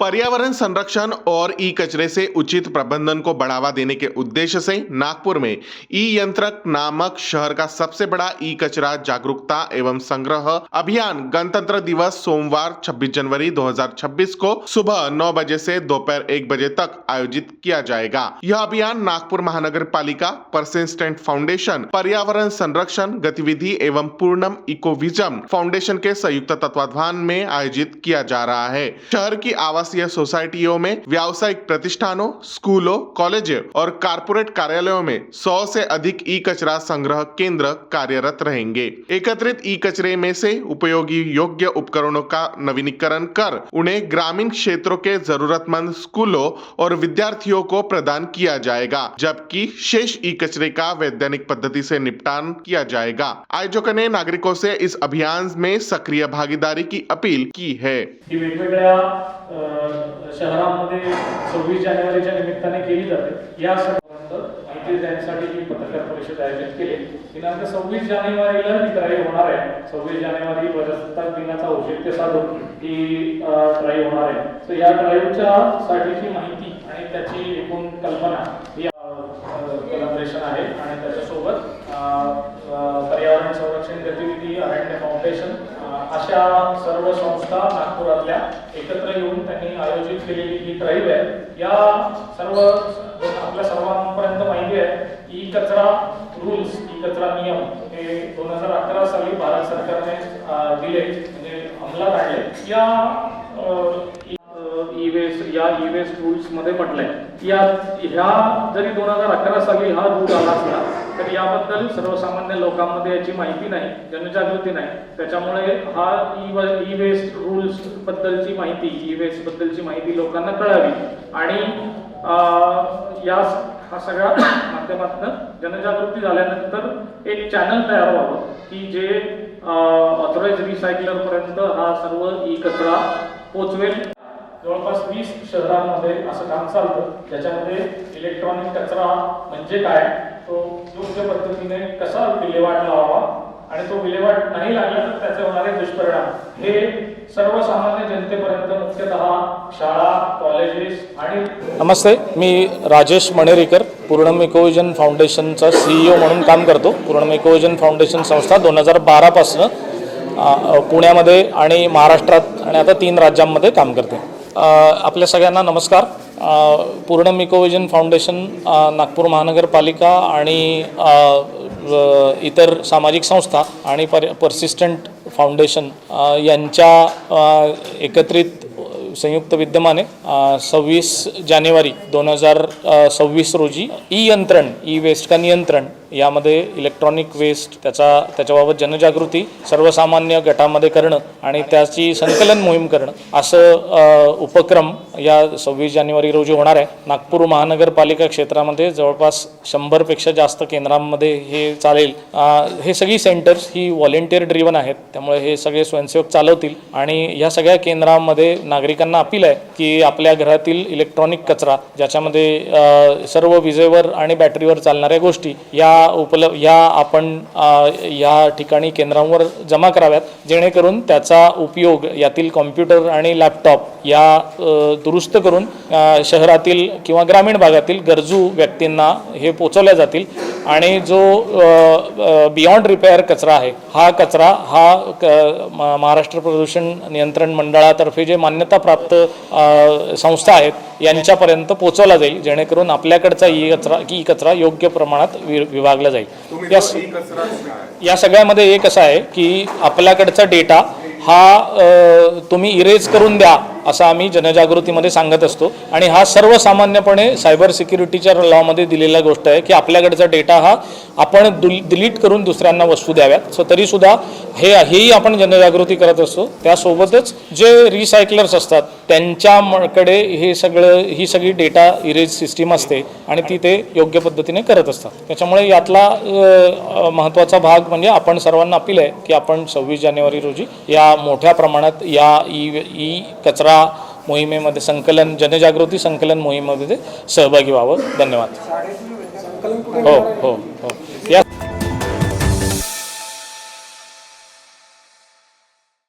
पर्यावरण संरक्षण और ई कचरे से उचित प्रबंधन को बढ़ावा देने के उद्देश्य से नागपुर में ई यंत्रक नामक शहर का सबसे बड़ा ई कचरा जागरूकता एवं संग्रह अभियान गणतंत्र दिवस सोमवार 26 जनवरी 2026 को सुबह 9 बजे से दोपहर 1 बजे तक आयोजित किया जाएगा। यह अभियान नागपुर महानगर पालिका, परसिस्टेंट फाउंडेशन, पर्यावरण संरक्षण गतिविधि एवं पूर्णम इकोविजम फाउंडेशन के संयुक्त तत्वाधान में आयोजित किया जा रहा है। शहर की आवासीय सोसाइटियों में, व्यावसायिक प्रतिष्ठानों, स्कूलों, कॉलेजों और कारपोरेट कार्यालयों में 100 से अधिक ई कचरा संग्रह केंद्र कार्यरत रहेंगे। एकत्रित ई कचरे में से उपयोगी योग्य उपकरणों का नवीनीकरण कर उन्हें ग्रामीण क्षेत्रों के जरूरतमंद स्कूलों और विद्यार्थियों को प्रदान किया जाएगा, जबकि शेष ई कचरे का वैज्ञानिक पद्धति से निपटान किया जाएगा। आयोजकों ने नागरिकों से इस अभियान में सक्रिय भागीदारी की अपील की है। शहरांमध्ये 26 जानेवारीच्या निमित्ताने केली जाते। या माहिती देण्यासाठी ही पत्रकार परिषद आयोजित केली। दिनांक 26 जानेवारीला ही ड्राईव्ह होणार आहे। 26 जानेवारी प्रजासत्ताक दिनाचा औचित्य साधून ही ड्राईव्ह होणार आहे। तर या ड्राईव्हच्या साठीची माहिती आणि त्याची एकूण कल्पना ही कोलॅबोरेशन आहे आणि त्याच्यासोबत पर्यावरण संरक्षण गतिविधी, अरण्य फाउंडेशन अशा सर्व संस्था नागपुरातल्या एकत्र येऊन त्यांनी आयोजित केलेली ही ड्राईव्ह आहे। या सर्व आपल्या सर्वांपर्यंत माहिती आहे ई कचरा रूल्स, ई कचरा नियम हे 2011 साली भारत सरकारने दिले, म्हणजे अंमलात आणले। या ई वेस्ट रूल्स मध्ये म्हटलंय ह्या जरी 2011 साली हा रूल आला असला तर याबद्दल सर्वसामान्य लोकांमध्ये याची माहिती नाही, जनजागृती नाही। त्याच्यामुळे हा ई वेस्ट रूल्स बद्दलची माहिती, ई वेस्ट बद्दलची माहिती लोकांना कळावी आणि हा सगळ्या माध्यमातून जनजागृती झाल्यानंतर एक चॅनल तयार व्हावं की जे ऑथराइज रिसायकलर पर्यंत हा सर्व ई कचरा पोहोचवेल। जवळपास 20 शहरांमध्ये असं काम चालतं, ज्याच्यामध्ये इलेक्ट्रॉनिक कचरा म्हणजे काय, तो योग्य पद्धतीने कसा विल्हेवाट लावावा आणि तो विल्हेवाट नाही लागला तर त्याचे होणारे दुष्परिणाम हे सर्वसामान्य जनतेपर्यंत मुख्यतः शाळा, कॉलेजेस आणि नमस्ते, मी राजेश मणेरीकर पूर्णम इकोविजन फाउंडेशनचा CEO म्हणून काम करतो। पूर्णम इकोविजन फाउंडेशन संस्था 2012 पासून पुण्यामध्ये आणि महाराष्ट्रात आणि आता 3 राज्यांमध्ये काम करते। आपल्या सगळ्यांना नमस्कार। पूर्णम इकोविजन फाउंडेशन नागपूर महानगरपालिका आणि इतर सामाजिक संस्था आणि परसिस्टंट फाउंडेशन यांच्या एकत्रित संयुक्त विद्यमाने 26 जानेवारी 2026 रोजी ई यंत्रण, ई वेस्ट का नियंत्रण यामध्ये इलेक्ट्रॉनिक वेस्ट त्याच्याबाबत जनजागृती सर्वसामान्य गटामध्ये करणं आणि त्याची संकलन मोहीम करणं असं उपक्रम या 26 जानेवारी रोजी होणार आहे। नागपूर महानगरपालिका क्षेत्रामध्ये जवळपास 100 पेक्षा जास्त केंद्रांमध्ये हे चालेल। हे सगळी सेंटर्स ही व्हॉलेंटियर ड्रिव्हन आहेत, त्यामुळे हे सगळे स्वयंसेवक चालवतील आणि या सगळ्या केंद्रांमध्ये नागरिकांना अपील आहे की आपल्या घरातील इलेक्ट्रॉनिक कचरा ज्याच्यामध्ये सर्व विजेवर आणि बॅटरीवर चालणाऱ्या गोष्टी या आपण या ठिकाणी केंद्रांवर जमा कराव्यात, जेणेकरून त्याचा उपयोग यातील कॉम्प्युटर आणि लॅपटॉप या दुरुस्त करून शहरातील किंवा ग्रामीण भागातील गरजू व्यक्तींना हे पोचवल्या जातील आणि जो बियॉन्ड रिपेअर कचरा आहे हा कचरा हा महाराष्ट्र प्रदूषण नियंत्रण मंडळातर्फे जे मान्यताप्राप्त संस्था आहेत यांच्यापर्यंत पोचवला जाईल, जेणेकरून आपल्याकडचा ई कचरा योग्य प्रमाणात विभागला जाईल। या सगळ्यामध्ये एक असं आहे की आपल्याकडचा डेटा हा तुम्ही इरेज करून द्या असं आम्ही जनजागृतीमध्ये सांगत असतो आणि हा सर्वसामान्यपणे सायबर सिक्युरिटीच्या लॉमध्ये दिलेला गोष्ट आहे की आपल्याकडचा डेटा हा आपण डिलीट करून दुसऱ्यांना वस्तू द्याव्यात। सो तरीसुद्धा हेही आपण जनजागृती करत असतो। त्यासोबतच जे रिसायकलर्स असतात त्यांच्याकडे ही सगळी डेटा इरेज सिस्टीम असते आणि ती ते योग्य पद्धतीने करत असतात। त्याच्यामुळे यातला महत्त्वाचा भाग म्हणजे आपण सर्वांना अपील आहे की आपण 26 जानेवारी रोजी या मोठ्या प्रमाणात या ई कचरा मोहिमेमध्ये जनजागृती संकलन मोहिमेमध्ये सहभागी व्हावं। धन्यवाद। हो हो हो।